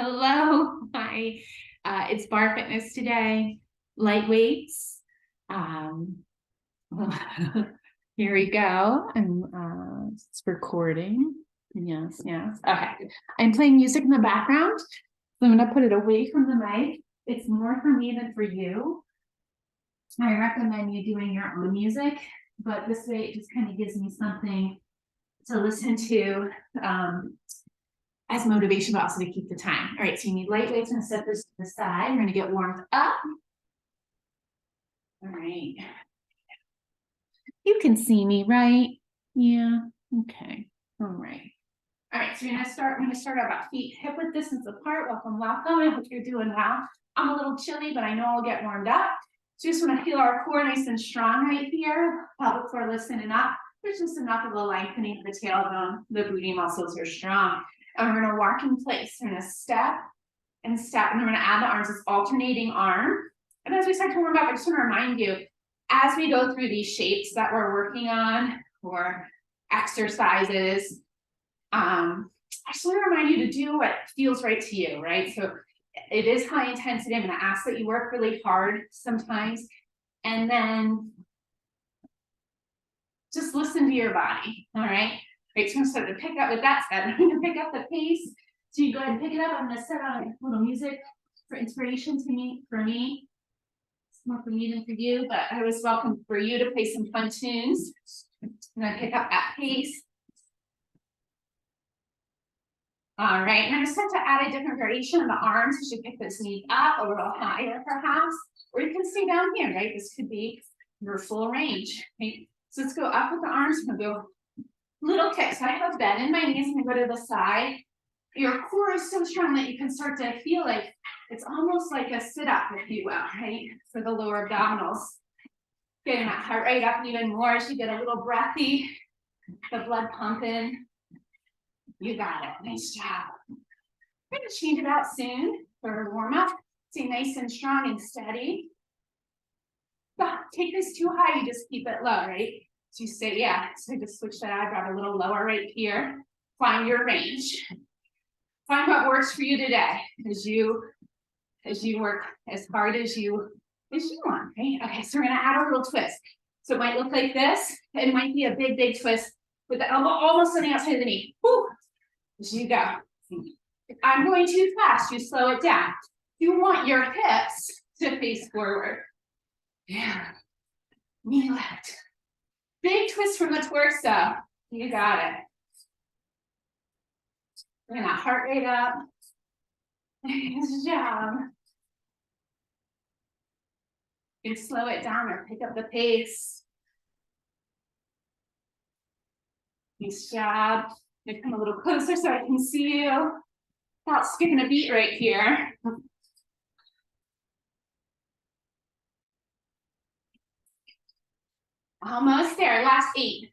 Hello, hi. It's Bar Fitness today, light weights. Um, Here we go, and it's recording. Yes, yes. Okay, I'm playing music in the background, so I'm gonna put it away from the mic. It's more for me than for you. I recommend you doing your own music, but this way it just kind of gives me something to listen to. As motivation, but also to keep the time. All right, so you need light weights. I'm gonna set this to the side. We're gonna get warmed up. All right. You can see me, right? Yeah, okay. All right. All right, so we're gonna start about feet hip width distance apart. Welcome, welcome. I hope you're doing well. I'm a little chilly, but I know I'll get warmed up. So just wanna feel our core nice and strong right here. Pelvic floor lifting up. There's just enough of a lengthening of the tailbone. The booty muscles are strong. And we're gonna walk in place. We're gonna step and step, and we're gonna add the arms as alternating arm. And as we start to warm up, I just wanna remind you, as we go through these shapes that we're working on or exercises, I just wanna remind you to do what feels right to you, right? So it is high intensity. I'm gonna ask that you work really hard sometimes, and then just listen to your body, all right? Right, so I'm gonna start to pick up with that said. I'm gonna pick up the pace. So you go ahead and pick it up. I'm gonna set on a little music for inspiration for me. It's more for me than for you, but I was welcome for you to play some fun tunes. I'm gonna pick up that pace. All right, and I'm gonna start to add a different variation on the arms. You should pick those knees up a little higher perhaps, or you can stay down here, right? This could be your full range, right? So let's go up with the arms. I'm gonna go little kicks. I have a bend in my knees. I'm gonna go to the side. Your core is so strong that you can start to feel like it's almost like a sit-up, if you will, right? For the lower abdominals. Getting that heart rate up even more as you get a little breathy, the blood pumping. You got it. Nice job. We're gonna change it out soon for warm-up. Stay nice and strong and steady. But take this too high, you just keep it low, right? So you stay, yeah. So just switch that eyebrow a little lower right here. Find your range. Find what works for you today as you work as hard as you want, right? Okay, so we're gonna add a little twist. So it might look like this. It might be a big, big twist with the elbow almost on the outside of the knee. Woo! As you go. If I'm going too fast, you slow it down. You want your hips to face forward. Yeah. Knee lift. Big twist from the torso. You got it. Bring that heart rate up. Nice job. You can slow it down or pick up the pace. Nice job. You come a little closer so I can see you. Without skipping a beat right here. Almost there. Last 8,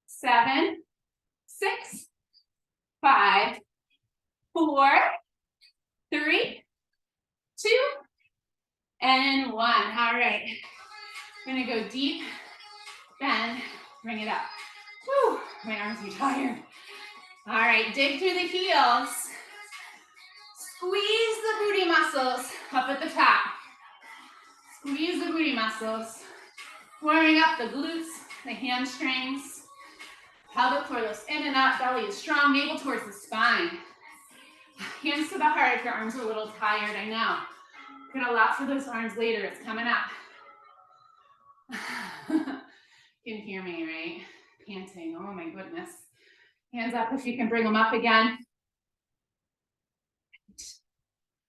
7, 6, 5, 4, 3, 2, and 1. All right. We're gonna go deep, bend, bring it up. Whew, my arms are tired. All right, dig through the heels. Squeeze the booty muscles up at the top. Squeeze the booty muscles. Warming up the glutes, the hamstrings. Pelvic floor lifts in and up, belly is strong, navel towards the spine. Hands to the heart if your arms are a little tired, I know. You're gonna allow for those arms later, it's coming up. You can hear me, right? Panting, oh my goodness. Hands up if you can bring them up again.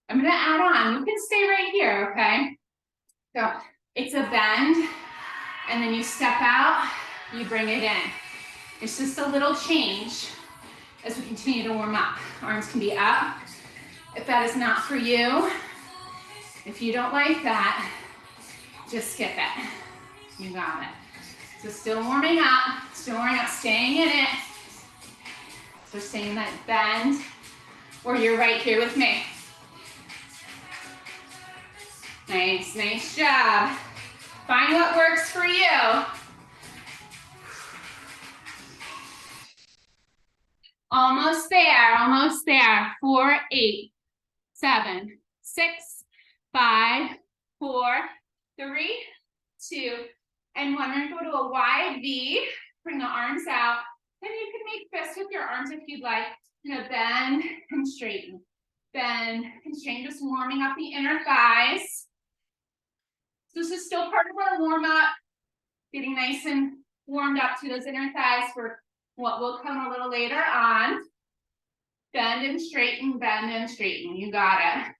I'm gonna add on, you can stay right here, okay? So it's a bend, and then you step out, you bring it in. It's just a little change as we continue to warm up. Arms can be up. If that is not for you, if you don't like that, just skip it. You got it. So still warming up, staying in it. So staying that bend, or you're right here with me. Nice, nice job. Find what works for you. Almost there, almost there. 4, 8, 7, 6, 5, 4, 3, 2, and 1. We're gonna go to a wide V. Bring the arms out. Then you can make fists with your arms if you'd like. You're gonna bend and straighten. Bend and straighten, just warming up the inner thighs. So this is still part of our warm up. Getting nice and warmed up to those inner thighs for what will come a little later on. Bend and straighten, bend and straighten. You got it.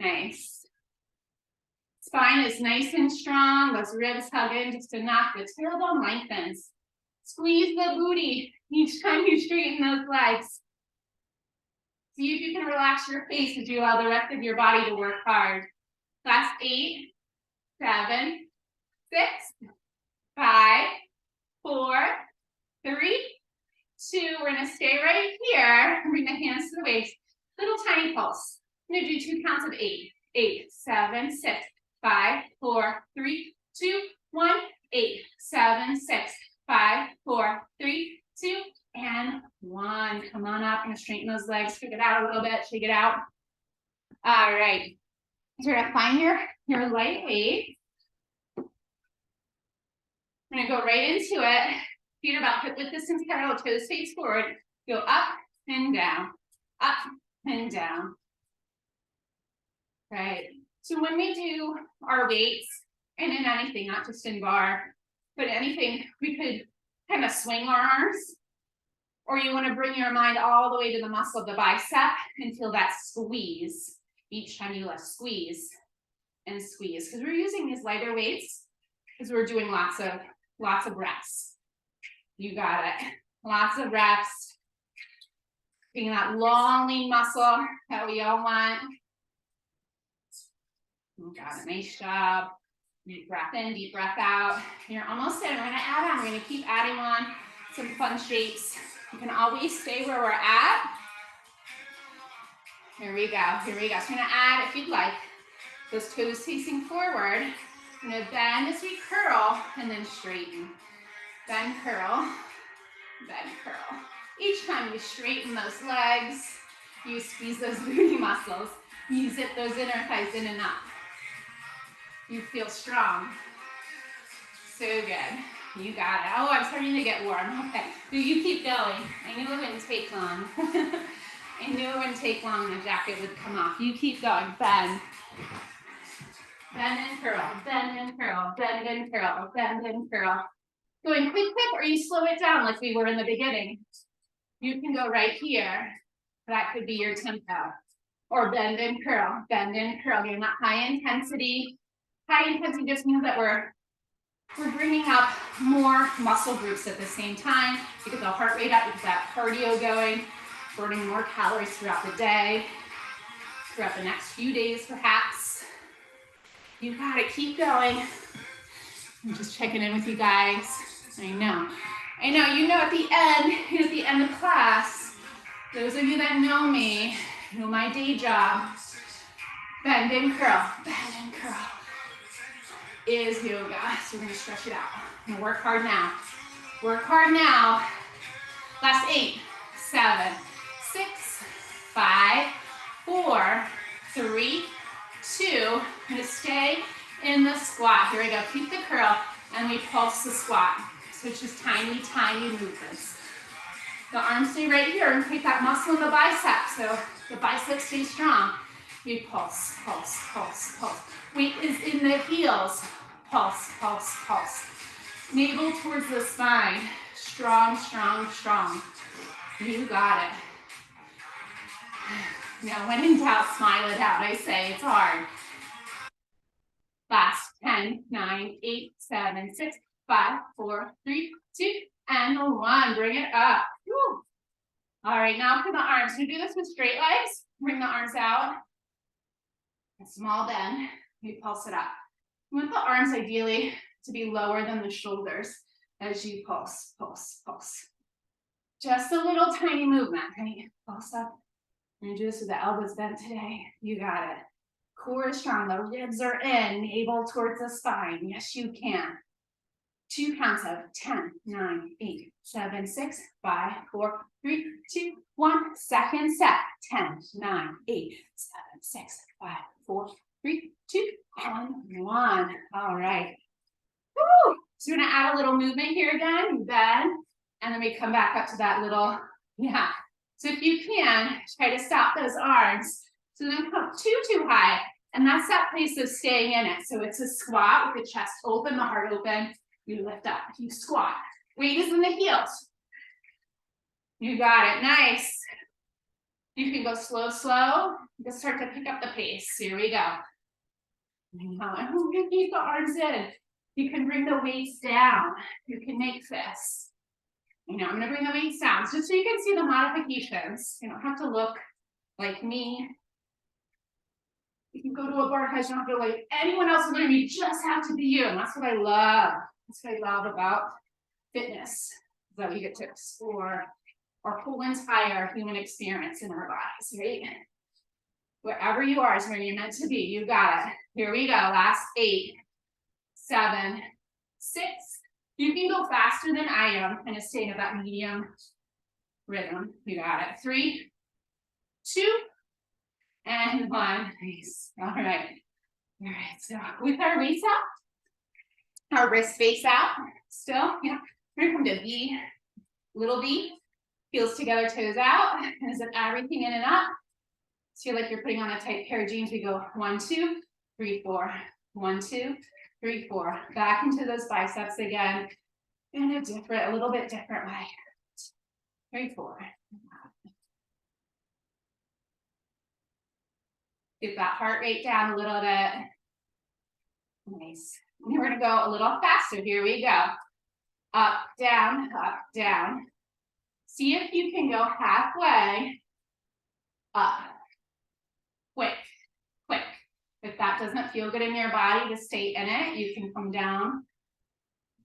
Nice. Spine is nice and strong. Those ribs hug in just enough. The tailbone lengthens. Squeeze the booty each time you straighten those legs. See if you can relax your face as you allow the rest of your body to work hard. Last 8, 7, 6, 5, 4, 3, 2. We're gonna stay right here. Bring the hands to the waist. Little tiny pulse. I'm gonna do 2 counts of 8. 8, 7, 6, 5, 4, 3, 2, 1. 8, 7, 6, 5, 4, 3, 2, and 1. Come on up. I'm gonna straighten those legs. Shake it out a little bit. Shake it out. All right. So you're gonna find your light weight. I'm gonna go right into it. Feet are about hip width distance parallel, toes face forward. Go up and down, up and down. Right. So when we do our weights, and in anything, not just in bar, but anything, we could kind of swing our arms, or you want to bring your mind all the way to the muscle of the bicep and feel that squeeze. Each time you let's squeeze and squeeze, because we're using these lighter weights because we're doing lots of reps. You got it. Lots of reps. Being that long lean muscle that we all want. You got it. Nice job. Deep breath in, deep breath out. You're almost there. We're gonna add on. We're gonna keep adding on some fun shapes. You can always stay where we're at. Here we go. Here we go. So we're gonna add, if you'd like, those toes facing forward. We're gonna bend as we curl and then straighten. Bend, curl, bend, curl. Each time you straighten those legs, you squeeze those booty muscles. You zip those inner thighs in and up. You feel strong. So good. You got it. Oh, I'm starting to get warm. Okay. So you keep going. I knew it wouldn't take long. I knew it wouldn't take long. The jacket would come off. You keep going. Bend. Bend and curl. Bend and curl. Bend and curl. Bend and curl. Going quick, or you slow it down like we were in the beginning. You can go right here. That could be your tempo. Or bend and curl. Bend and curl. Getting that high intensity. High intensity just means that we're bringing up more muscle groups at the same time. You get the heart rate up, you get that cardio going, burning more calories throughout the day, throughout the next few days perhaps. You gotta keep going. I'm just checking in with you guys. I know, you know at the end of class, those of you that know me, know my day job, bend and curl, is yoga. So we're gonna stretch it out. I'm gonna work hard now. Work hard now. Last 8, 7, 6, 5, 4, 3, 2. I'm gonna stay in the squat. Here we go. Keep the curl and we pulse the squat. So it's just tiny, tiny movements. The arms stay right here and create that muscle in the bicep. So the bicep stays strong. We pulse, pulse, pulse, pulse. Weight is in the heels. Pulse, pulse, pulse. Navel towards the spine. Strong, strong, strong. You got it. Now, when in doubt, smile it out. I say it's hard. Last 10, 9, 8, 7, 6, 5, 4, 3, 2, and 1. Bring it up. Woo. All right, now for the arms. We do this with straight legs. Bring the arms out. A small bend. You pulse it up. You want the arms ideally to be lower than the shoulders as you pulse, pulse, pulse. Just a little tiny movement. Okay, pulse up. I'm gonna do this with the elbows bent today. You got it. Core is strong. The ribs are in. Navel towards the spine. Yes, you can. 2 counts of 10, 9, 8, 7, 6, 5, 4, 3, 2, 1. Second set. 10, 9, 8, 7, 6, 5, 4, 3, 2, and 1. All right. Woo! So we're gonna add a little movement here again. Bend, and then we come back up to that little, yeah. So if you can, try to stop those arms. So don't come too high. And that's that place of staying in it. So it's a squat with the chest open, the heart open. You lift up, you squat. Weight is in the heels. You got it, nice. You can go slow, slow. You can start to pick up the pace. Here we go. And we're gonna keep the arms in. You can bring the weights down. You can make this. I'm gonna bring the weights down just so you can see the modifications. You don't have to look like me. You can go to a bar because you don't feel like anyone else is going to be, just have to be you. And that's what I love. That's what I love about fitness, that we get to explore our whole entire human experience in our bodies, right? Wherever you are is where you're meant to be. You got it. Here we go. Last 8, 7, 6. You can go faster than I am, kind of staying at that medium rhythm. You got it. 3, 2, and 1. Nice. All right. All right. So with our weights out, our wrists face out. Still, yeah. We're gonna come to V, little V. Heels together, toes out. And zip everything in and up. So you're like you're putting on a tight pair of jeans. We go 1, 2, 3, 4. 1, 2, 3, 4. Back into those biceps again. In a little bit different way. 3, 4. Get that heart rate down a little bit. Nice. And we're gonna go a little faster. Here we go. Up, down, up, down. See if you can go halfway up. Quick, quick. If that doesn't feel good in your body to stay in it, you can come down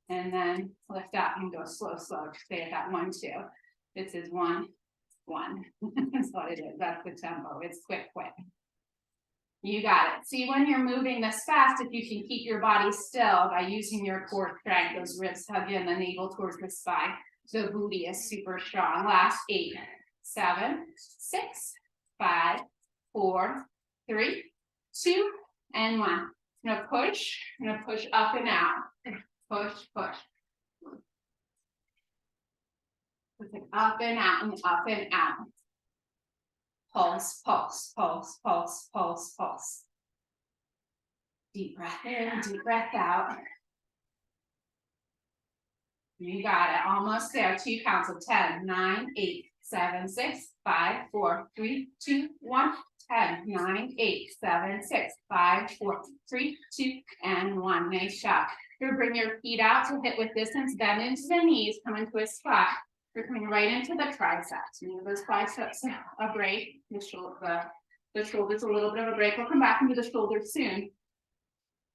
and then lift up and go slow, slow. Stay at that 1, 2. This is 1, 1. That's what it is. That's the tempo. It's quick, quick. You got it. See, when you're moving this fast, if you can keep your body still by using your core strength, those ribs hug in, the navel towards the spine. So the booty is super strong. Last 8, 7, 6, 5, 4, 3, 2, and 1. I'm gonna push up and out. Push, push. Push up and out and up and out. Pulse, pulse, pulse, pulse, pulse, pulse. Deep breath in, deep breath out. You got it. Almost there. 2 counts of 10, 9, 8, 7, 6, 5, 4, 3, 2, 1. 10, 9, 8, 7, 6, 5, 4, 3, 2, and 1. Nice job. You're bring your feet out to hip width distance, bend into the knees, come into a squat. You're coming right into the triceps. Move those biceps a break. The shoulders a little bit of a break. We'll come back into the shoulders soon.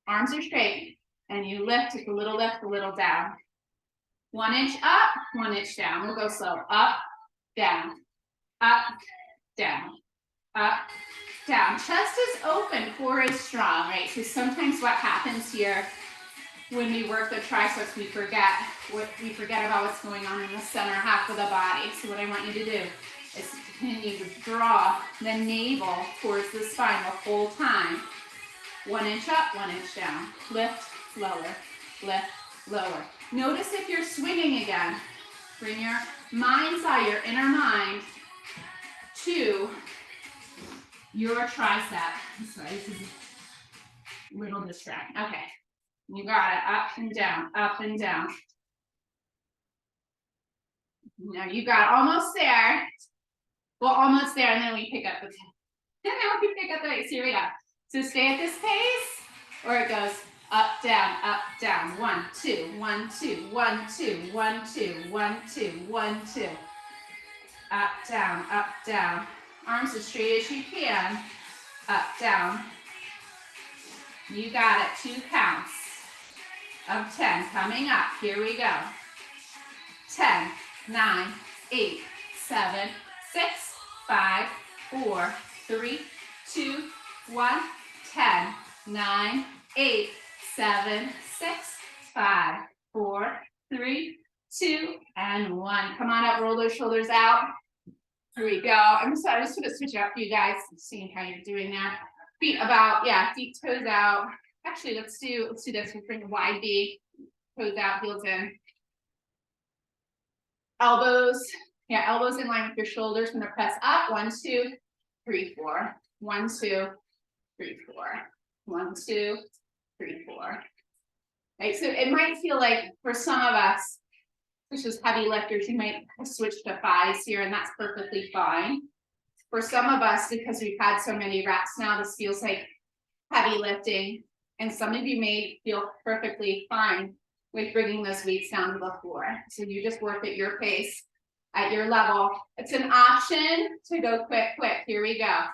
Arms are straight, and you lift, take a little down. 1 inch up, 1 inch down. We'll go slow. Up, down, up, down, up, down. Chest is open, core is strong, right? So sometimes what happens here when we work the triceps, we forget about what's going on in the center half of the body. So what I want you to do is continue to draw the navel towards the spine the whole time. 1 inch up, 1 inch down. Lift, lower, lift, lower. Notice if you're swinging again. Bring your mind's eye, your inner mind, to your tricep. Sorry, this is a little distracting. Okay. You got it. Up and down, up and down. Now you got almost there. Well, almost there, and then we pick up the weights. Here we go. So stay at this pace, or it goes up, down. 1, 2, 1, 2, 1, 2, 1, 2, 1, 2, 1, 2. Up, down. Arms as straight as you can. Up, down. You got it. 2 counts of 10 coming up. Here we go. 10, 9, 8, 7, 6, 5, 4, 3, 2, 1. 10, 9, 8, 7, 6, 5, 4, 3, 2, and 1. Come on up, roll those shoulders out. Here we go. I'm just gonna switch it up for you guys, seeing how you're doing that. Feet about, yeah, feet toes out. Actually, let's do this. We'll bring a wide V, toes out, heels in. Elbows, yeah, elbows in line with your shoulders. We're gonna press up. 1, 2, 3, 4. 1, 2, 3, 4. 1, 2, 3, 4. Right, so it might feel like for some of us, which is heavy lifters, you might switch to 5s here, and that's perfectly fine. For some of us, because we've had so many reps now, this feels like heavy lifting, and some of you may feel perfectly fine with bringing those weights down to the floor. So you just work at your pace, at your level. It's an option to go quick. Here we go.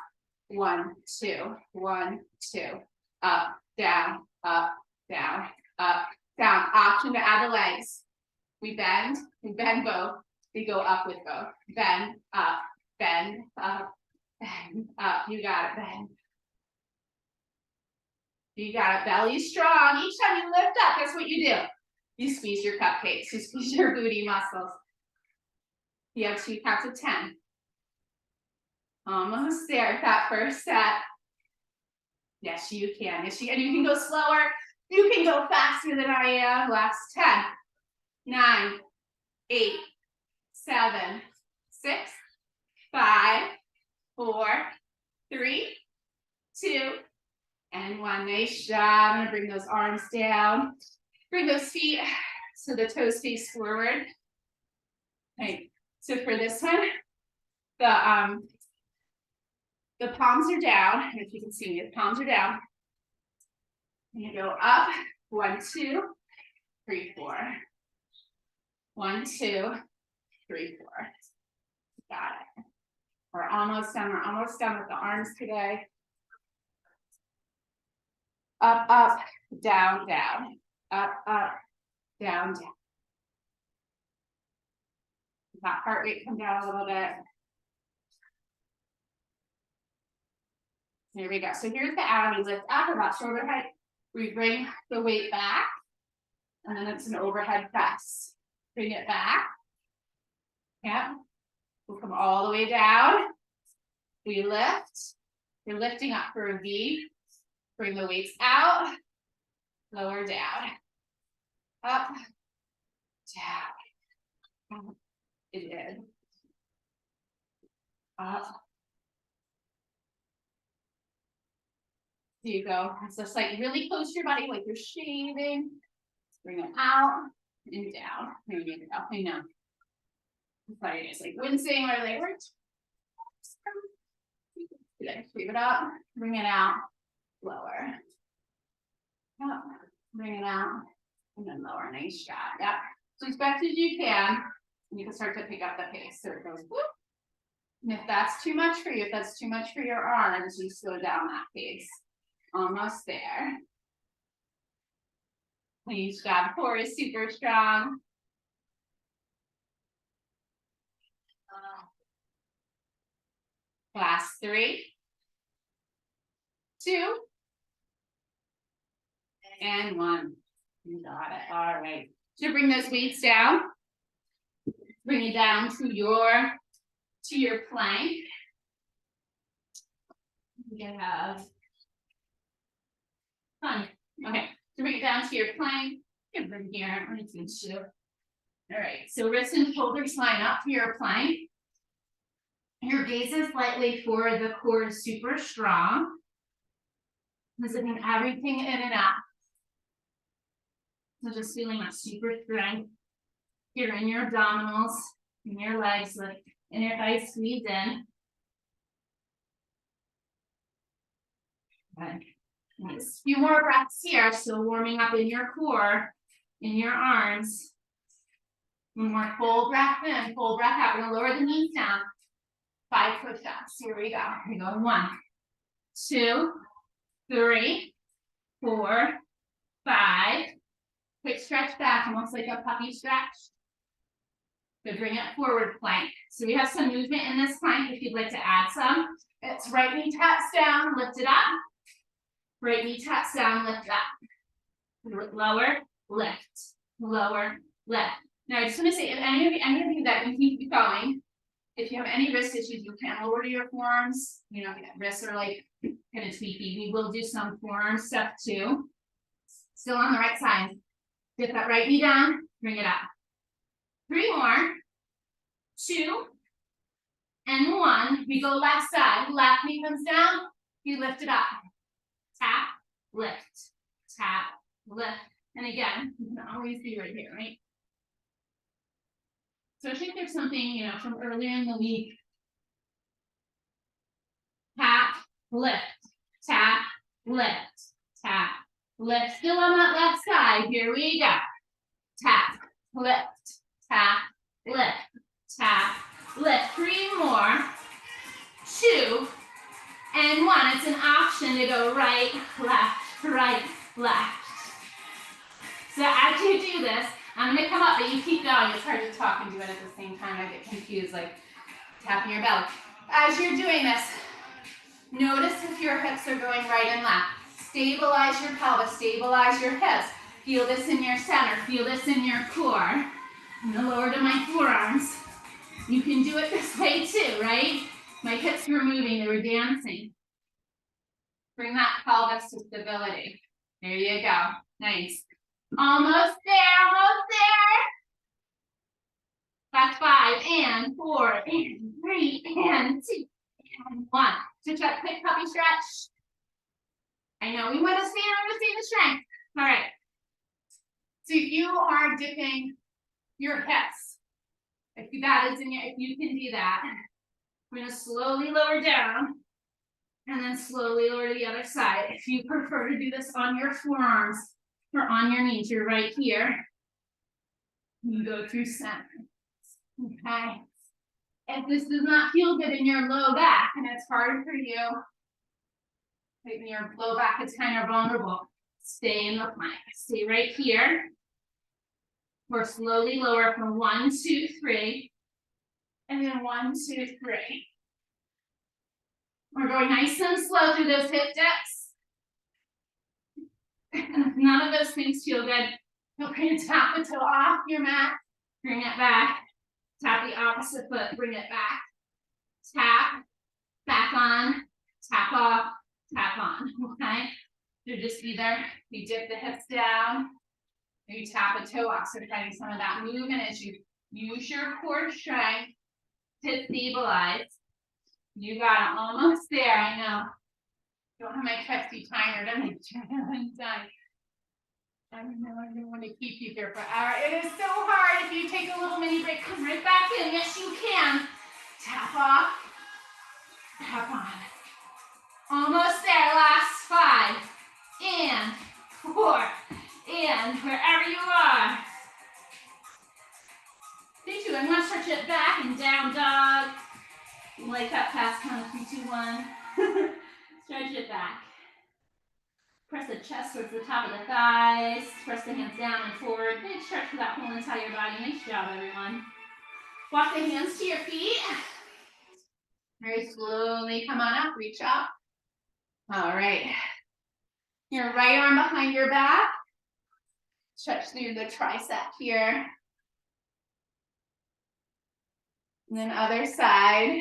1, 2, 1, 2, up, down, up, down, up, down. Option to add the legs. We bend both. We go up with both. Bend, up, bend, up, bend, up. You got it, bend. You got it, belly strong. Each time you lift up, that's what you do. You squeeze your cupcakes, you squeeze your booty muscles. You have 2 counts of 10. Almost there, that first set. Yes, you can. Yes, and you can go slower. You can go faster than I am. Last 10, 9, 8, 7, 6, 5, 4, 3, 2, and 1. Nice job. I'm gonna bring those arms down. Bring those feet so the toes face forward. Okay. So for this one, the palms are down. If you can see me, the palms are down. You go up. 1, 2, 3, 4. 1, 2, 3, 4. Got it. We're almost done. We're almost done with the arms today. Up, up, down, down. Up, up, down, down. That heart rate come down a little bit. Here we go. So here's the abs. We lift up about shoulder height. We bring the weight back, and then it's an overhead press. Bring it back. Yeah. We'll come all the way down. We lift. You're lifting up for a V. Bring the weights out. Lower down. Up. Down. It did. Up. There you go. It's just like really close to your body, like you're shaving. Bring it out and down. There you go. I know. Sorry, it's like wincing or like we're good. Leave it up. Bring it out. Lower. Up. Bring it out. And then lower. Nice job. Yep. So as fast as you can. And you can start to pick up the pace. So it goes whoop. And if that's too much for you, if that's too much for your arms, you slow down that pace. Almost there. Nice job. Core is super strong. Last 3, 2, and 1. You got it. All right. So bring those weights down. Bring it down to your plank. You have fun. Okay. So bring it down to your plank. You can bring here. I'm just going to show. All right. So wrists and shoulders line up to your plank. Your gaze is slightly forward. The core is super strong. Visiting everything in and out. So just feeling that super strength here in your abdominals, in your legs, like in your thighs squeeze in. Okay. Nice. A few more breaths here. Still warming up in your core, in your arms. One more full breath in, full breath out. We're gonna lower the knees down. 5 push-ups. Here we go. Here we go. 1, 2, 3, 4, 5. Quick stretch back, almost like a puppy stretch. Good, bring it forward plank. So we have some movement in this plank if you'd like to add some. It's right knee taps down, lift it up. Right knee taps down, lift up. Lower, lift. Lower, lift. Now I just want to say, if any of you that can keep going, If you have any wrist issues, you can lower your forearms. You know, wrists are like kind of tweaky. We will do some forearm stuff too. Still on the right side. Get that right knee down, bring it up. 3 more. 2 and 1. We go left side. Left knee comes down. You lift it up. Tap, lift, tap, lift. And again, you can always be right here, right? Especially if there's something, you know, from earlier in the week. Tap, lift, tap, lift, tap, lift. Still on that left side. Here we go. Tap, lift, tap, lift, tap, lift. 3 more. 2 and 1. It's an option to go right, left. So as you do this, I'm going to come up, but you keep going. It's hard to talk and do it at the same time. I get confused, like tapping your belly. As you're doing this, notice if your hips are going right and left. Stabilize your pelvis, stabilize your hips. Feel this in your center, feel this in your core. I'm going to lower to my forearms. You can do it this way too, right? My hips were moving, they were dancing. Bring that pelvis to stability. There you go. Nice. Almost there, almost there. That's 5 and 4 and 3 and 2 and 1. Switch that quick puppy stretch. I know we want to stand on the strength. All right. So you are dipping your hips. If that is in your, if you can do that, I'm going to slowly lower down and then slowly lower to the other side. If you prefer to do this on your forearms or on your knees, you're right here. You go through center. Okay. If this does not feel good in your low back and it's hard for you, maybe your low back is kind of vulnerable, stay in the plank. Stay right here. Or slowly lower from 1, 2, 3. And then 1, 2, 3. We're going nice and slow through those hip dips. And if none of those things feel good, feel free to tap the toe off your mat. Bring it back. Tap the opposite foot. Bring it back. Tap. Back on. Tap off. Tap on. Okay? So just either you dip the hips down, or you tap a toe off. So finding some of that movement as you use your core strength to stabilize. You got it, almost there, I know. Don't have my trusty timer to make sure I'm done. I know I don't want to keep you here forever. It is so hard if you take a little mini break. Come right back in. Yes, you can. Tap off. Tap on. Almost there. Last 5. And 4. And wherever you are. 3, 2, and 1. Stretch it back and down dog. Like that fast count of 3, 2, 1. Stretch it back. Press the chest towards the top of the thighs. Press the hands down and forward. Big stretch for that whole entire body. Nice job, everyone. Walk the hands to your feet. Very slowly come on up. Reach up. All right. Your right arm behind your back. Stretch through the tricep here. And then other side.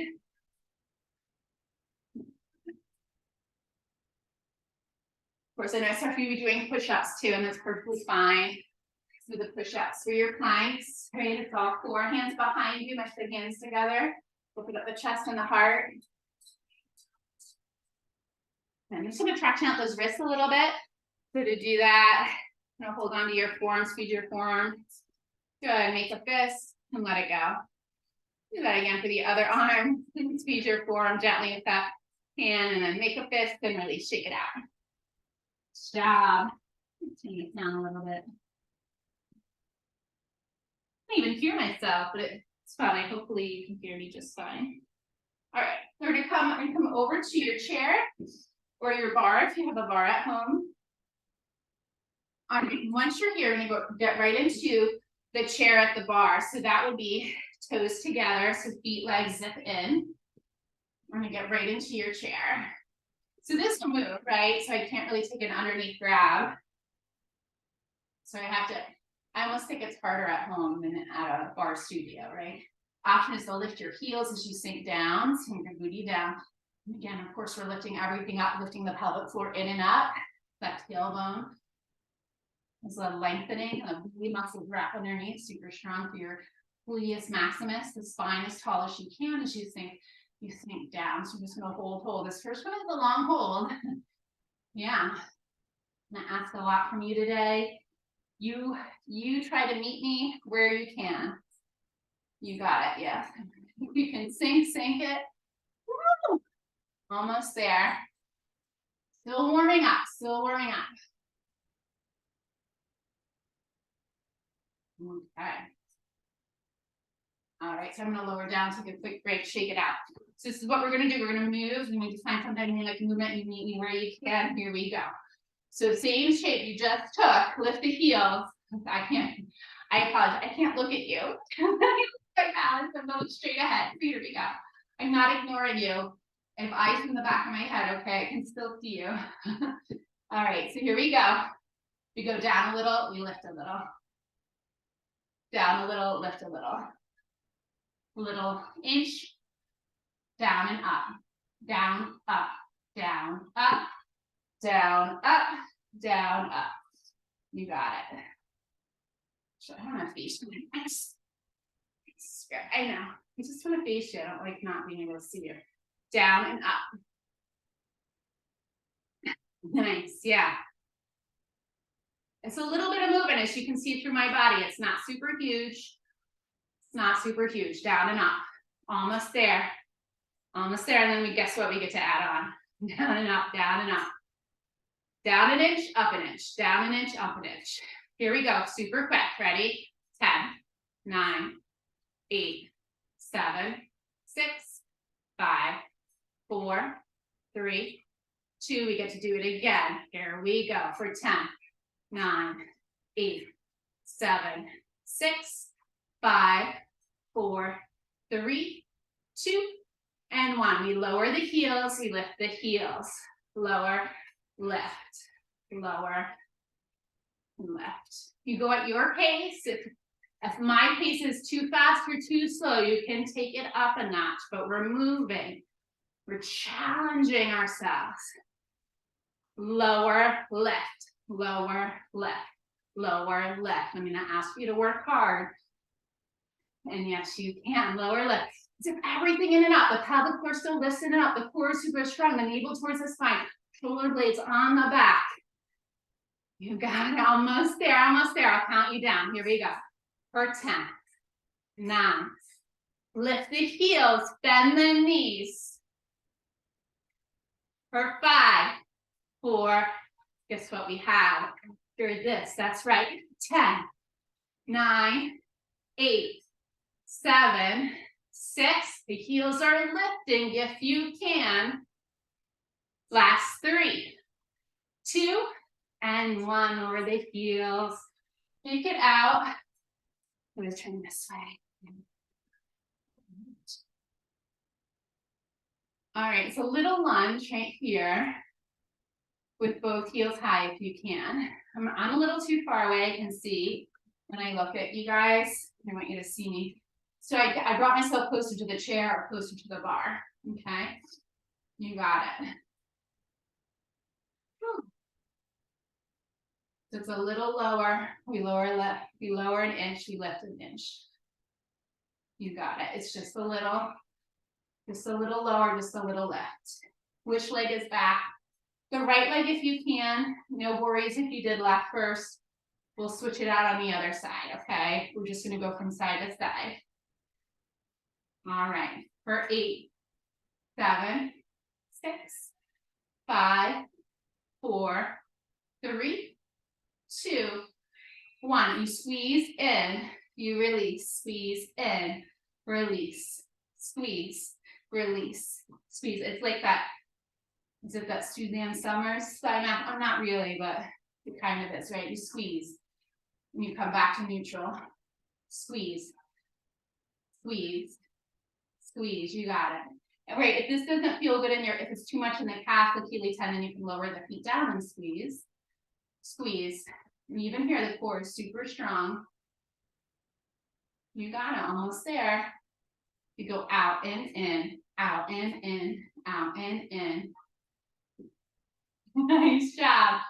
Of course, I know some of you be doing push-ups too, and that's perfectly fine. So the push-ups for your planks, right? It's all 4 hands behind you, match the hands together. Open up the chest and the heart. And I'm just gonna traction out those wrists a little bit. So to do that, I'm gonna hold on to your forearms, squeeze your forearms. Good, make a fist and let it go. Do that again for the other arm. Squeeze your forearm gently with that hand and then make a fist and really shake it out. Good job. Turn it down a little bit. I can't even hear myself, but it's fine. Hopefully you can hear me just fine. All right, we're gonna come over to your chair or your bar if you have a bar at home. All right, once you're here, we're gonna get right into the chair at the bar. So that would be toes together, so feet, legs zip in. We're gonna get right into your chair. So this will move, right? So I can't really take an underneath grab. So I almost think it's harder at home than at a bar studio, right? Option is to lift your heels as you sink down, sink your booty down. And again, of course, we're lifting everything up, lifting the pelvic floor in and up. That tailbone is a lengthening, and the booty muscles wrap underneath, super strong for your gluteus maximus. The spine as tall as you can as you sink down. So I'm just gonna hold. This first one is a long hold. Yeah. I'm gonna ask a lot from you today. You try to meet me where you can. You got it, yeah. You can sink it. Woo! Almost there. Still warming up. Okay. All right, so I'm gonna lower down, take a quick break, shake it out. So this is what we're gonna do. We're gonna move. You need to find something you like movement. You meet me where you can. Here we go. So same shape you just took. Lift the heels. I apologize. I can't look at you. My balance. I'm going straight ahead. Here we go. I'm not ignoring you. I have eyes in the back of my head. Okay, I can still see you. All right, so here we go. We go down a little. We lift a little. Down a little. Lift a little. Little inch. Down and up. Down, up. Down, up. Down, up. Down, up. You got it. So I don't have face. I know. I just want to face you. I don't like not being able to see you. Down and up. Nice. Yeah. It's a little bit of movement, as you can see through my body. It's not super huge. It's not super huge. Down and up. Almost there. Almost there. And then we guess what we get to add on. Down and up. Down and up. Down an inch, up an inch. Down an inch, up an inch. Here we go. Super quick. Ready? 10, 9, 8, 7, 6, 5, 4, 3, 2. We get to do it again. Here we go for 10, 9, 8, 7, 6, 5, 4, 3, 2, and 1. We lower the heels. We lift the heels. Lower, lift, lower, left. You go at your pace. If my pace is too fast or too slow, you can take it up a notch, but we're moving. We're challenging ourselves. Lower, lift, lower, lift, lower, lift. I'm going to ask you to work hard. And yes, you can. Lower, lift. Zip everything in and up. The pelvic floor still lifting up. The core is super strong. The navel towards the spine. Shoulder blades on the back. You got it. Almost there. Almost there. I'll count you down. Here we go. For 10, 9. Lift the heels. Bend the knees. For 5, 4. Guess what we have after this? That's right. 10, 9, 8, 7, 6. The heels are lifting if you can. Last 3, 2, and 1 over the heels. Take it out. I'm going to turn this way. All right, it's a little lunge right here with both heels high if you can. I'm a little too far away. I can see when I look at you guys. I want you to see me. So I brought myself closer to the chair or closer to the bar. Okay, you got it. So it's a little lower. We lower an inch, we lift an inch. You got it. It's just a little lower, just a little lift. Which leg is back? The right leg if you can. No worries if you did left first. We'll switch it out on the other side, okay? We're just gonna go from side to side. All right, for 8, 7, 6, 5, 4, 3, 2, 1. You squeeze in, you release, squeeze in, release, squeeze, release, squeeze. It's like that. Is it that Suzanne Summers? I'm not really, but it kind of is, right? You squeeze, and you come back to neutral. Squeeze, squeeze, squeeze. You got it. All right, if this doesn't feel good if it's too much in the calf, the Achilles tendon, you can lower the feet down and squeeze. Squeeze. And even here, the core is super strong. You got it, almost there. You go out and in, out and in, out and in. Nice job.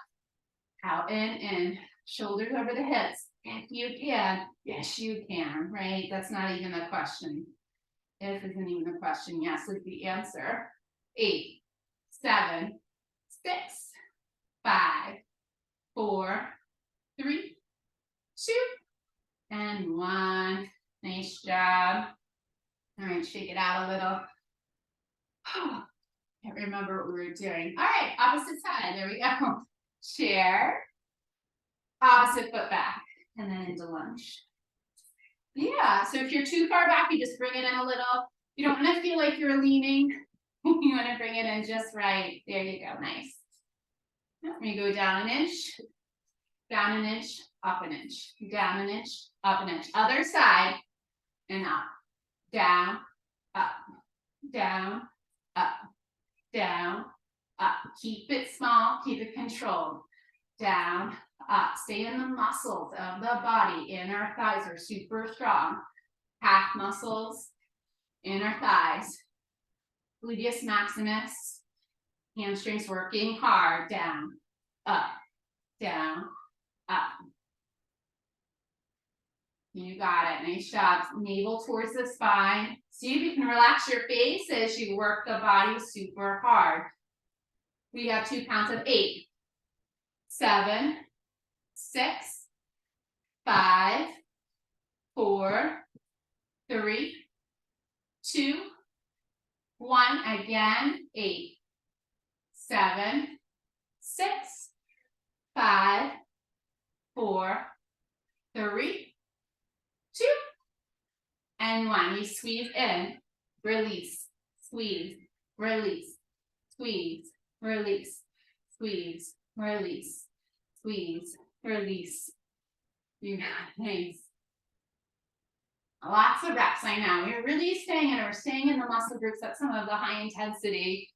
Out and in, shoulders over the hips. If you can, yes, you can, right? That's not even a question. If isn't even a question, yes is the answer. 8, 7, 6, 5, 4, 3, 2, and 1. Nice job. All right, shake it out a little. Can't remember what we were doing. All right, opposite side. There we go. Chair, opposite foot back, and then into lunge. Yeah, so if you're too far back, you just bring it in a little. You don't want to feel like you're leaning. You want to bring it in just right. There you go. Nice. Let me go down an inch, down an inch, up an inch, down an inch, up an inch. Other side, and up, down, up, down, up, down, up. Keep it small, keep it controlled. Down, up. Stay in the muscles of the body. Inner thighs are super strong. Calf muscles, inner thighs. Gluteus maximus, hamstrings working hard. Down, up, down, up. You got it. Nice job. Navel towards the spine. See if you can relax your face as you work the body super hard. We have 2 counts of 8, 7, 6, 5, 4, 3, 2, 1. Again, 8, 7, 6, 5, 4, 3, 2, and 1. You squeeze in, release, squeeze, release, squeeze, release, squeeze, release, squeeze, release. You got it. Nice. Lots of reps, I know. We're really staying in it. We're staying in the muscle groups. That's some of the high intensity.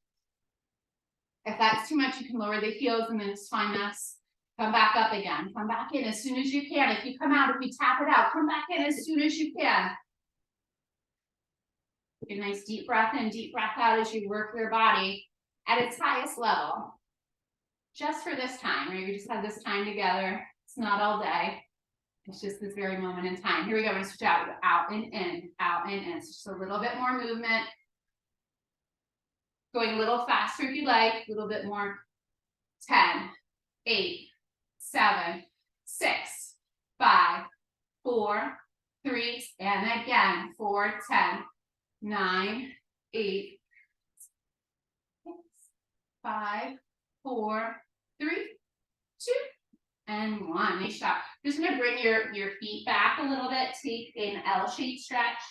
If that's too much, you can lower the heels and then just find this. Come back up again. Come back in as soon as you can. If you come out, if you tap it out, come back in as soon as you can. Take a nice deep breath in, deep breath out as you work your body at its highest level. Just for this time, right? We just had this time together. It's not all day. It's just this very moment in time. Here we go. We're going to switch out and in, out and in. So just a little bit more movement. Going a little faster if you like. A little bit more. 10, 8, 7, 6, 5, 4, 3, and again. 4, 10, 9, 8, 6, 5, 4, 3, 2, and 1. Nice job. Just gonna bring your feet back a little bit. Take an L-shaped stretch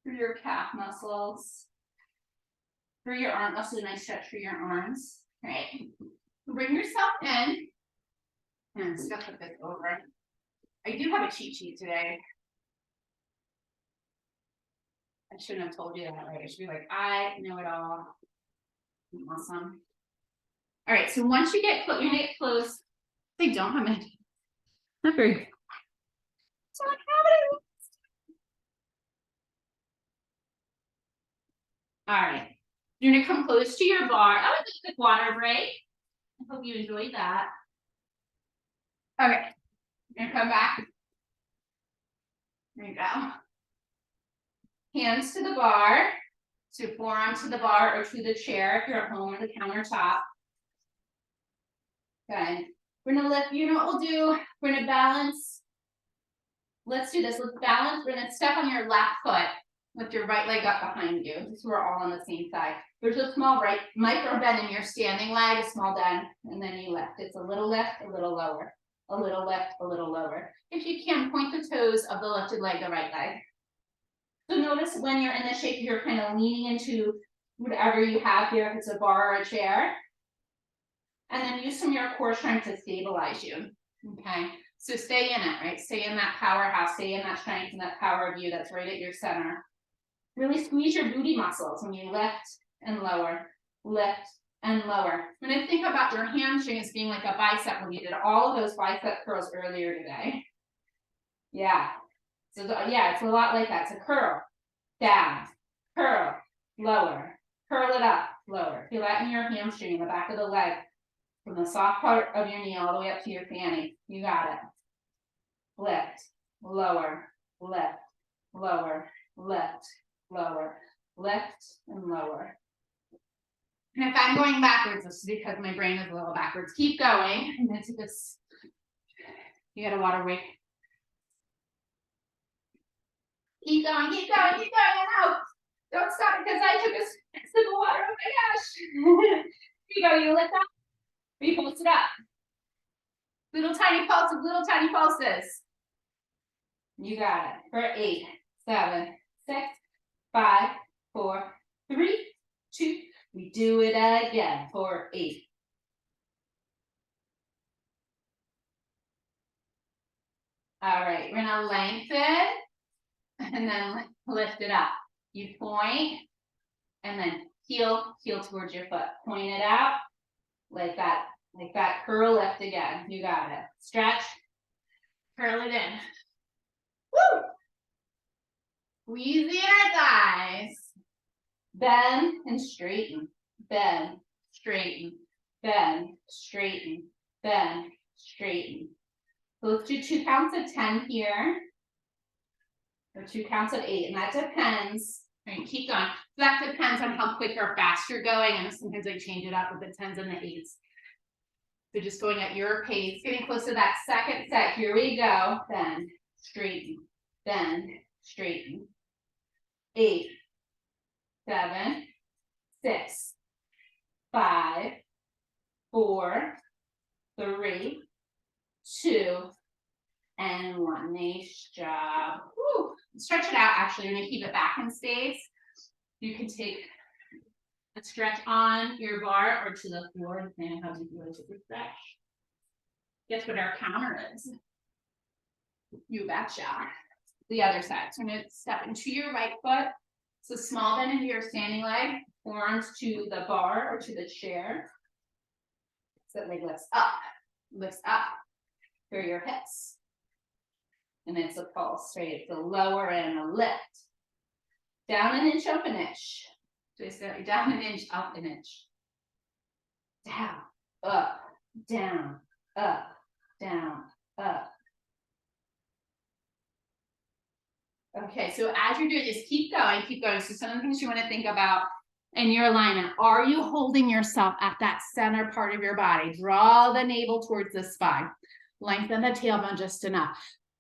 through your calf muscles. For your arm, also a nice stretch for your arms. All right. Bring yourself in. And stuff a bit over. I do have a cheat sheet today. I shouldn't have told you that, right? I should be like, I know it all. Awesome. All right, so once you get your neck close, they don't have it. Not very good. So like, all right. You're gonna come close to your bar. Oh, it's a quick water break. I hope you enjoyed that. Okay, you're gonna come back. There you go. Hands to the bar. So forearm to the bar or to the chair if you're at home or the countertop. Good. We're gonna lift, you know what we'll do? We're gonna balance. Let's do this. Let's balance. We're gonna step on your left foot with your right leg up behind you. So we're all on the same side. There's a small right micro bend in your standing leg, a small bend, and then you lift. It's a little lift, a little lower, a little lift, a little lower. If you can, point the toes of the lifted leg, the right leg. So notice when you're in this shape, you're kind of leaning into whatever you have here, if it's a bar or a chair. And then use some of your core strength to stabilize you. Okay, so stay in it, right? Stay in that powerhouse, stay in that strength and that power of you that's right at your center. Really squeeze your booty muscles when you lift and lower, lift and lower. When I think about your hamstring as being like a bicep, when you did all of those bicep curls earlier today. Yeah. So yeah, it's a lot like that. It's a curl. down, curl, lower, curl it up, lower. Feel that in your hamstring, in the back of the leg, from the soft part of your knee all the way up to your fanny. You got it. Lift, lower, lift, lower, lift, lower, lift, and lower. And if I'm going backwards, this is because my brain is a little backwards. Keep going. I'm going to take this. You got a water break. Keep going, keep going, keep going. No, don't stop because I took a sip of water. Oh my gosh. Here you go. You lift up. You pulse it up. Little tiny pulses, little tiny pulses. You got it. For 8, 7, 6, 5, 4, 3, 2. We do it again for 8. All right, we're gonna lengthen and then lift it up. You point and then heel towards your foot. Point it out like that, curl lift again. You got it. Stretch, curl it in. Woo! Squeeze the inner thighs. Bend and straighten. Bend, straighten, bend, straighten, bend, straighten. So let's do 2 counts of 10 here. Or 2 counts of 8, and that depends. All right, keep going. So that depends on how quick or fast you're going, and sometimes I change it up with the 10s and the 8s. So just going at your pace, getting close to that second set. Here we go. Bend, straighten, bend, straighten. 8, 7, 6, 5, 4, 3, 2, and 1. Nice job. Woo. Stretch it out. Actually, you're going to keep it back in space. You can take a stretch on your bar or to the floor, depending on how you feel to the stretch. Guess what our counter is? You betcha. The other side. So I'm going to step into your right foot. So small bend into your standing leg, forearms to the bar or to the chair. So that leg lifts up for your hips. And it's a pulse, right? It's a lower and a lift. Down an inch, up an inch. Twist it down an inch, up an inch. Down, up, down, up, down, up. Okay, so as you're doing this, keep going, keep going. So some of the things you want to think about in your alignment. Are you holding yourself at that center part of your body? Draw the navel towards the spine. Lengthen the tailbone just enough.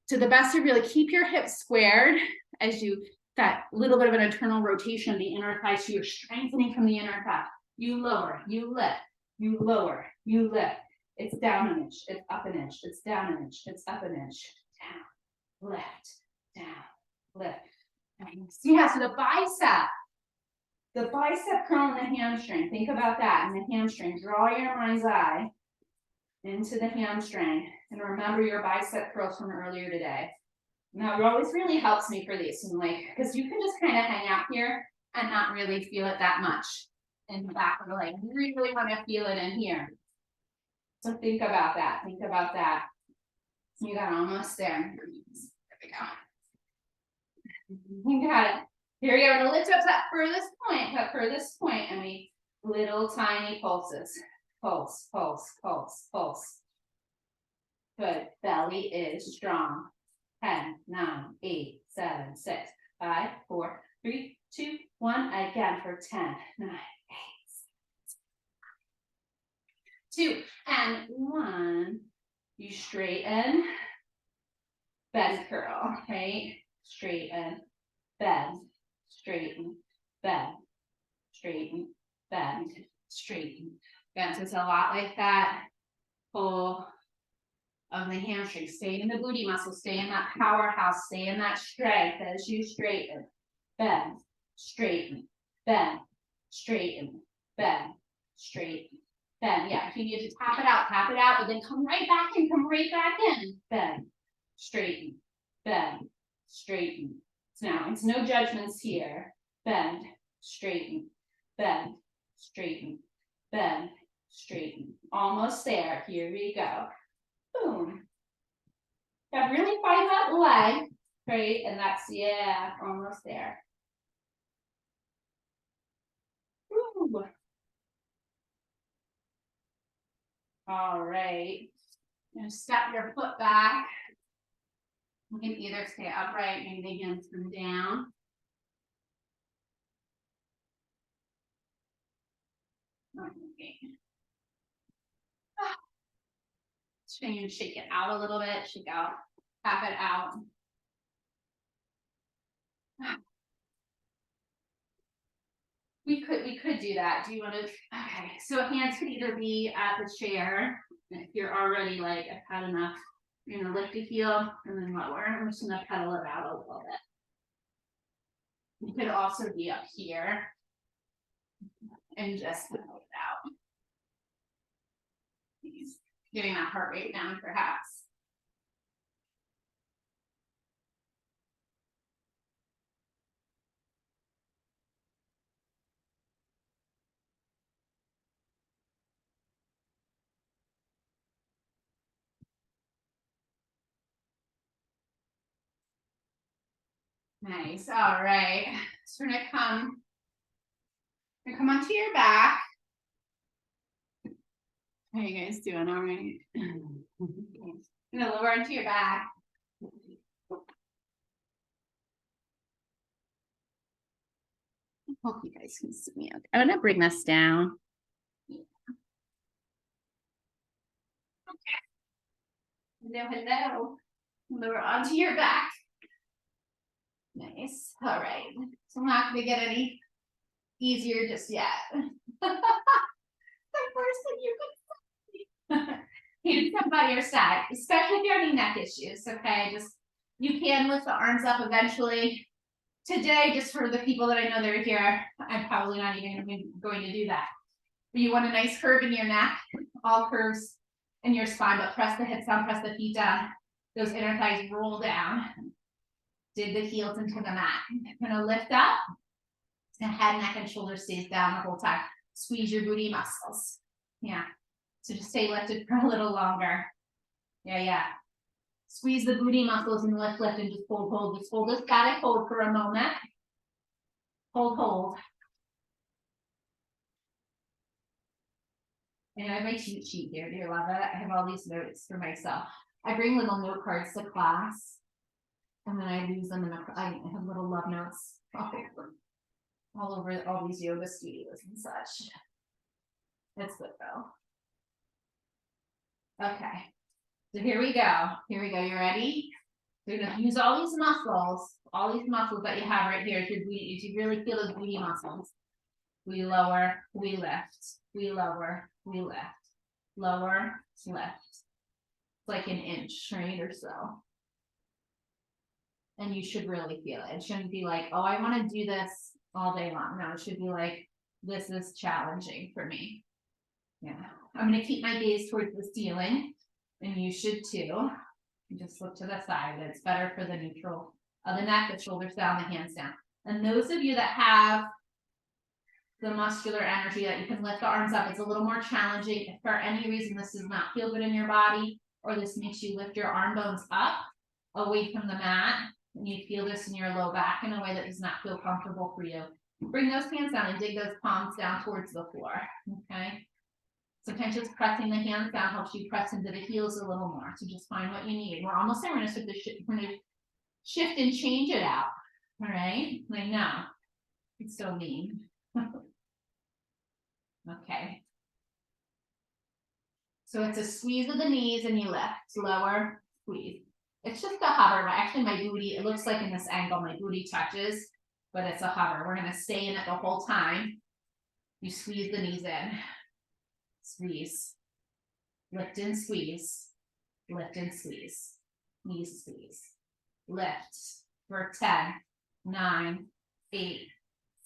To the best of your ability, keep your hips squared as you, that little bit of an internal rotation of the inner thigh, so you're strengthening from the inner thigh. You lower, you lift, you lower, you lift. It's down an inch, it's up an inch, it's down an inch, it's up an inch. Down, lift, down, lift. Yeah, so the bicep curl and the hamstring. Think about that in the hamstring. Draw your mind's eye into the hamstring. And remember your bicep curls from earlier today. Now, it always really helps me for these, and because you can just kind of hang out here and not really feel it that much in the back of the leg. You really want to feel it in here. So think about that. Think about that. You got almost there. There we go. You got it. Here we go. We're going to lift up to that furthest point, and we little tiny pulses. Pulse, pulse, pulse, pulse. Good. Belly is strong. 10, 9, 8, 7, 6, 5, 4, 3, 2, 1. Again for 10, 9, 8, 2, and 1. You straighten, bend, curl, right? Straighten, bend, straighten, bend, straighten, bend, straighten, bend. So it's a lot like that pull of the hamstring. Stay in the booty muscle, stay in that powerhouse, stay in that strength as you straighten, bend, straighten, bend, straighten, bend, straighten, bend. Yeah, if you need to tap it out, but then come right back in, bend, straighten, bend, straighten. So now it's no judgments here. Bend, straighten, bend, straighten, bend, straighten. Almost there. Here we go. Boom. Yeah, really find that leg, right? And that's, yeah, almost there. All right. Now step your foot back. You can either stay upright, maybe the hands come down. Okay. So you shake it out a little bit, shake out, tap it out. We could do that. Do you want to? Okay, so hands could either be at the chair. If you're already like, I've had enough, you're gonna lift the heel and then lower. I'm just gonna pedal it out a little bit. You could also be up here and just pedal it out. Getting that heart rate down, perhaps. Nice. All right. So we're gonna come onto your back. How are you guys doing? All right. I'm gonna lower into your back. I hope you guys can see me. Okay. I'm gonna bring this down. Okay. Hello. Lower onto your back. Nice. All right. So I'm not gonna get any easier just yet. The first thing you could hands up by your side, especially if you have any neck issues. Okay, just you can lift the arms up eventually. Today, just for the people that I know that are here, I'm probably not even going to do that. But you want a nice curve in your neck, all curves in your spine, but press the hips down, press the feet down. Those inner thighs roll down. Dig the heels into the mat. You're gonna lift up. The head, neck, and shoulder stays down the whole time. Squeeze your booty muscles. Yeah. So just stay lifted for a little longer. Yeah. Squeeze the booty muscles and lift, and just hold. Just hold a static hold for a moment. Hold. And I have my cheat sheet here. Do you love it? I have all these notes for myself. I bring little note cards to class. And then I use them I have little love notes all over all these yoga studios and such. It's good though. Okay. So here we go. You ready? You're gonna use all these muscles that you have right here. If you really feel those booty muscles. We lower, we lift, we lower, we lift, lower, lift. It's like an inch, right, or so. And you should really feel it. It shouldn't be like, oh, I want to do this all day long. No, it should be like, this is challenging for me. Yeah. I'm going to keep my gaze towards the ceiling, and you should too. Just look to the side. It's better for the neutral of the neck, the shoulders down, the hands down. And those of you that have the muscular energy that you can lift the arms up, it's a little more challenging. If for any reason this does not feel good in your body, or this makes you lift your arm bones up away from the mat, and you feel this in your low back in a way that does not feel comfortable for you, bring those hands down and dig those palms down towards the floor. Okay. Sometimes just pressing the hands down helps you press into the heels a little more. So just find what you need. We're almost there. We're going to shift and change it out. All right. I know. It's so mean. Okay. So it's a squeeze of the knees and you lift, lower, squeeze. It's just a hover. Actually, my booty, it looks like in this angle, my booty touches, but it's a hover. We're going to stay in it the whole time. You squeeze the knees in. Squeeze. Lift and squeeze. Lift and squeeze. Knees squeeze. Lift for 10, 9, 8,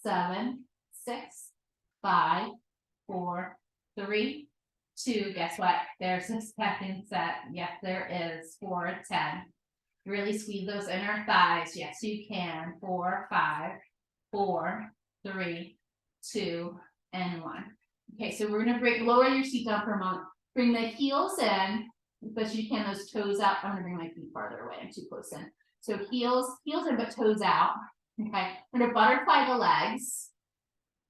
7, 6, 5, 4, 3, 2. Guess what? There's a second set. Yes, there is. 4, 10. Really squeeze those inner thighs. Yes, you can. 4, 5, 4, 3, 2, and 1. Okay, so we're gonna lower your seat down for a moment. Bring the heels in, but you can those toes out. I'm gonna bring my feet farther away. I'm too close in. So heels in, but toes out. Okay, we're gonna butterfly the legs.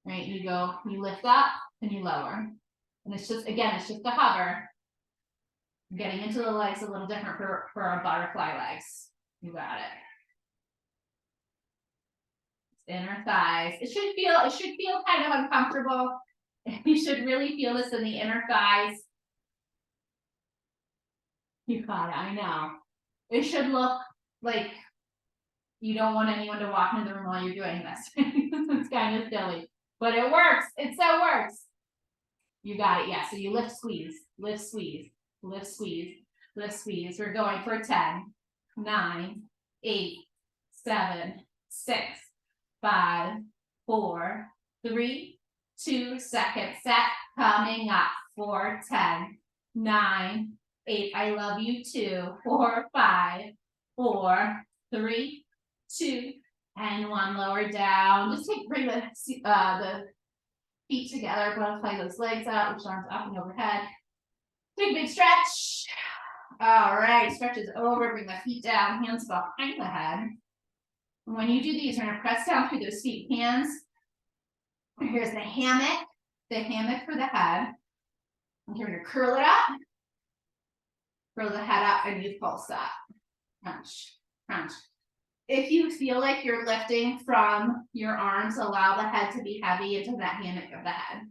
Right, you lift up and you lower. And it's just, again, it's just a hover. Getting into the legs a little different for our butterfly legs. You got it. Inner thighs. It should feel kind of uncomfortable. You should really feel this in the inner thighs. You got it, I know. It should look like you don't want anyone to walk into the room while you're doing this. It's kind of silly, but it works. It so works. You got it. Yeah. So you lift, squeeze, lift, squeeze, lift, squeeze, lift, squeeze. We're going for 10, 9, 8, 7, 6, 5, 4, 3, 2, second set, coming up, 4, 10, 9, 8, I love you 2, 4, 5, 4, 3, 2, and 1, lower down. Just bring the feet together, butterfly those legs out, reach arms up and overhead. Take a big stretch. All right, stretches over, bring the feet down, hands behind the head. And when you do these, you're gonna press down through those feet, hands. Here's the hammock for the head. And you're gonna curl it up, curl the head up, and you pulse up. Crunch, crunch. If you feel like you're lifting from your arms, allow the head to be heavy into that hammock of the head.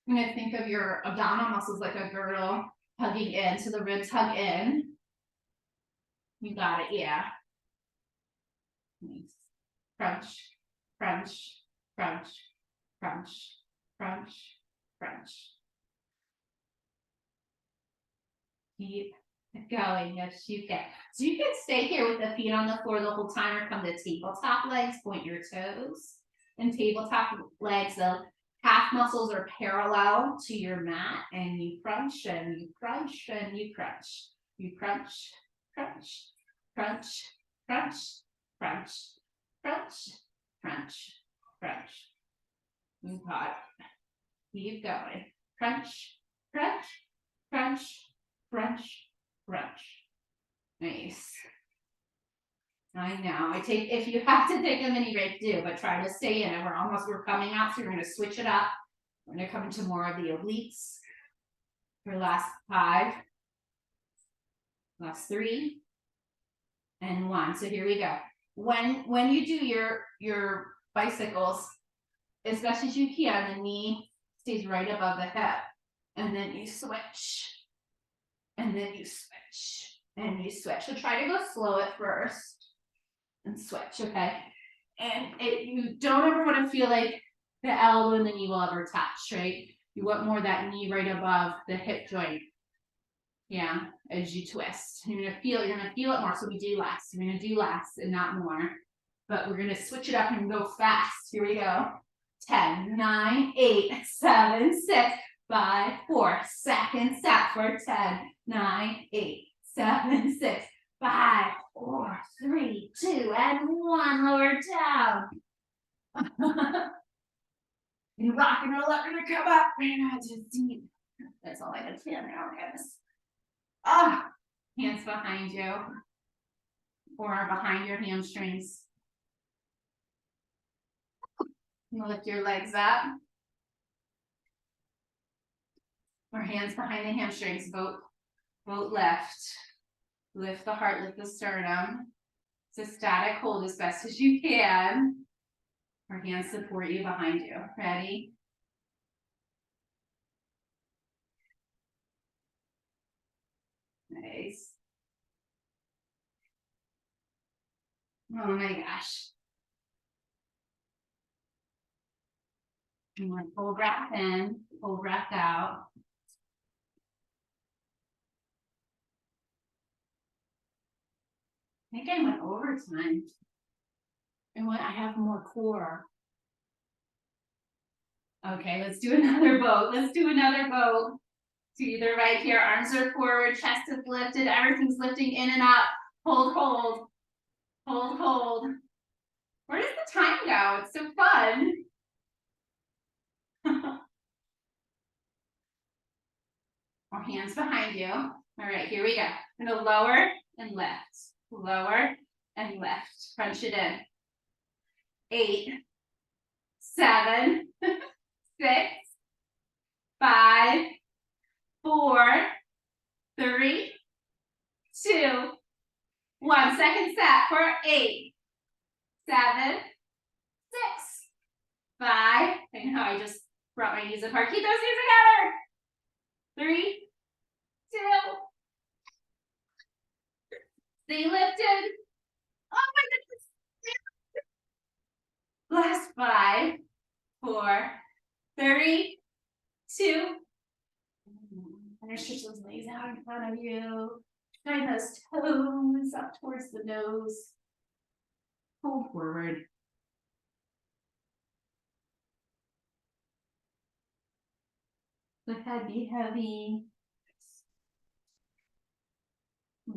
You're gonna think of your abdominal muscles like a girdle hugging in, so the ribs hug in. You got it, yeah. Nice. Crunch, crunch, crunch, crunch, crunch, crunch. Keep going, yes you can. So you can stay here with the feet on the floor the whole time or come to tabletop legs, point your toes. And tabletop legs, the calf muscles are parallel to your mat and you crunch and you crunch and you crunch. You crunch, crunch, crunch, crunch, crunch, crunch, crunch, crunch. You got it. Keep going. Crunch, crunch, crunch, crunch, crunch. Nice. I know. If you have to take a mini break, do, but try to stay in it. We're coming out, so we're going to switch it up. We're going to come into more of the obliques. For last 5, last 3, and 1. So here we go. When you do your bicycles, as best as you can, the knee stays right above the hip, and then you switch, and then you switch, and you switch. So try to go slow at first. And switch, okay? And you don't ever want to feel like the elbow and the knee will ever touch, right? You want more of that knee right above the hip joint. Yeah, as you twist. You're gonna feel it more. So we do less. We're gonna do less and not more. But we're gonna switch it up and go fast. Here we go. 10, 9, 8, 7, 6, 5, 4. Second set for 10, 9, 8, 7, 6, 5, 4, 3, 2, and 1. Lower down. You rock and roll up, you're gonna come up. Deep. That's all I can feel now, guys. Hands behind you, or behind your hamstrings. You lift your legs up. Or hands behind the hamstrings. Both lift. Lift the heart, lift the sternum. It's a static hold as best as you can. Our hands support you behind you. Ready? Nice. Oh my gosh. And one full breath in, full breath out. I think I went overtime. And I have more core. Okay, let's do another boat. Let's do another boat. To either right here, arms are forward, chest is lifted, everything's lifting in and up. Hold, hold, hold, hold. Where does the time go? It's so fun. Our hands behind you. All right, here we go. I'm gonna lower and lift. Lower and lift. Crunch it in. 8, 7, 6, 5, 4, 3, 8, 7, 6, 5. I know I just brought my knees apart. Keep those knees together. 3, 2. Stay lifted. Oh my goodness. Last 5, 4, 3, 2. And stretch those legs out in front of you. Turn those toes up towards the nose. Pull forward. The head be heavy.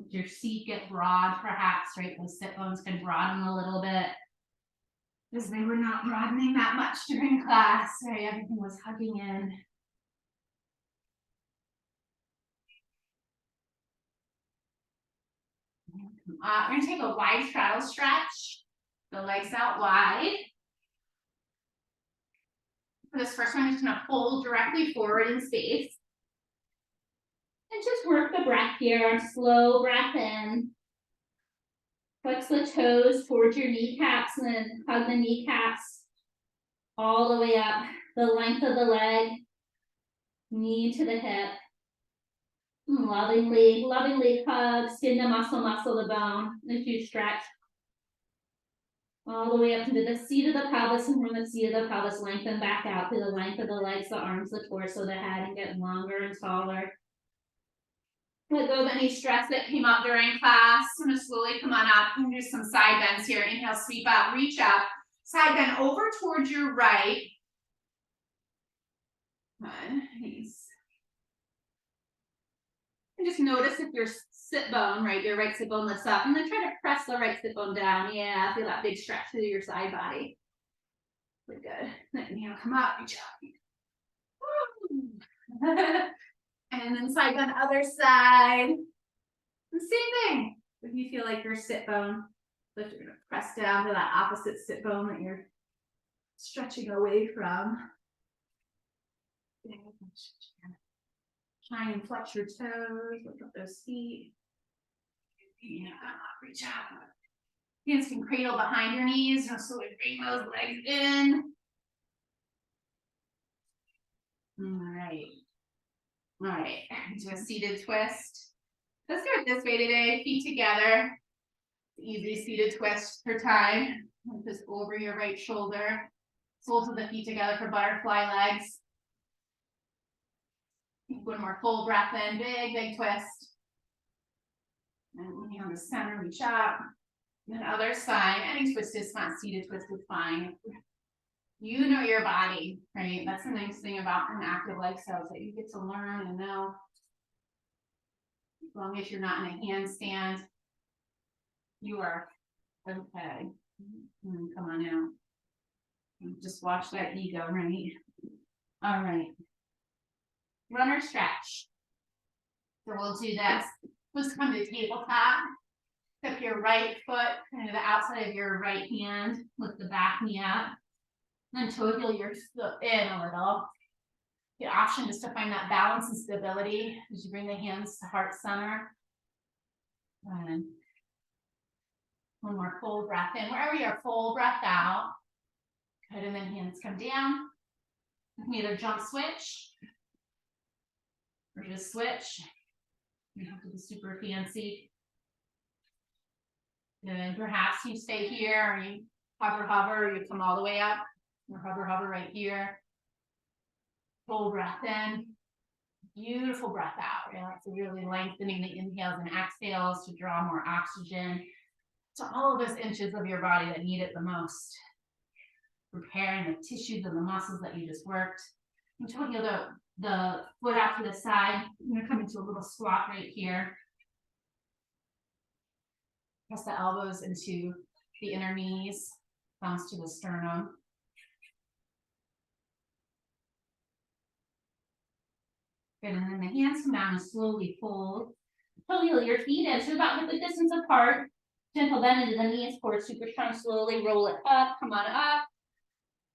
Your seat get broad, perhaps, right? Those sit bones can broaden a little bit. Because they were not broadening that much during class, right? Everything was hugging in. We're going to take a wide straddle stretch. The legs out wide. For this first one, I'm just going to fold directly forward in space. And just work the breath here. Slow breath in. Flex the toes towards your kneecaps and then hug the kneecaps all the way up the length of the leg, knee to the hip. Lovingly hug, skin to muscle to bone as you stretch. All the way up into the seat of the pelvis, and from the seat of the pelvis, lengthen back out to the length of the legs, the arms, the torso, the head, and get longer and taller. Let go of any stress that came up during class. I'm going to slowly come on up and do some side bends here. Inhale, sweep up, reach up. Side bend over towards your right. Good. Nice. And just notice if your sit bone, right, your right sit bone lifts up. And then try to press the right sit bone down. Yeah, feel that big stretch through your side body. Really good. Then inhale, come up, reach up. And then side bend other side. The same thing. If you feel like your sit bone, lift, you're going to press down to that opposite sit bone that you're stretching away from. Try and flex your toes, lift up those feet. Yeah, reach out. Hands can cradle behind your knees. So we bring those legs in. All right. Do a seated twist. Let's do it this way today. Feet together. Easy seated twist for time. Just over your right shoulder. Soles of the feet together for butterfly legs. One more full breath in. Big twist. And on the center, reach up. And then other side. Any twist is fine. Seated twist is fine. You know your body, right? That's the nice thing about an active lifestyle is that you get to learn and know. As long as you're not in a handstand, you are okay. Come on out. Just watch that ego, right? All right. Runner stretch. So we'll do this. Let's come to tabletop. Step your right foot into the outside of your right hand. Lift the back knee up. Then toe heel your foot in a little. The option is to find that balance and stability as you bring the hands to heart center. And one more full breath in. Wherever you're, full breath out. Good, and then hands come down. You can either jump switch or just switch. You don't have to be super fancy. And then perhaps you stay here, or you hover, or you come all the way up. Or hover right here. Full breath in. Beautiful breath out. Relax, really lengthening the inhales and exhales to draw more oxygen to all of those inches of your body that need it the most. Preparing the tissues and the muscles that you just worked. I'm talking about the foot out to the side. I'm going to come into a little squat right here. Press the elbows into the inner knees, thumbs to the sternum. Good, and then the hands come down and slowly fold. Toe heel your feet in, so about the distance apart. Gentle bend into the knees, forward super strong, slowly roll it up, come on up.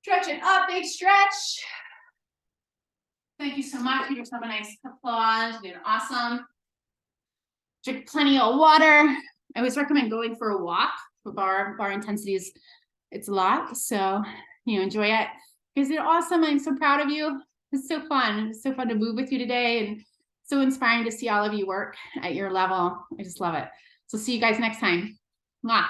Stretch it up, big stretch. Thank you so much. Give yourself a nice applause. You did awesome. Drink plenty of water. I always recommend going for a walk bar intensity is, it's a lot. So, enjoy it. You guys did awesome. I'm so proud of you. It's so fun. It's so fun to move with you today, and so inspiring to see all of you work at your level. I just love it. So see you guys next time. Mwah.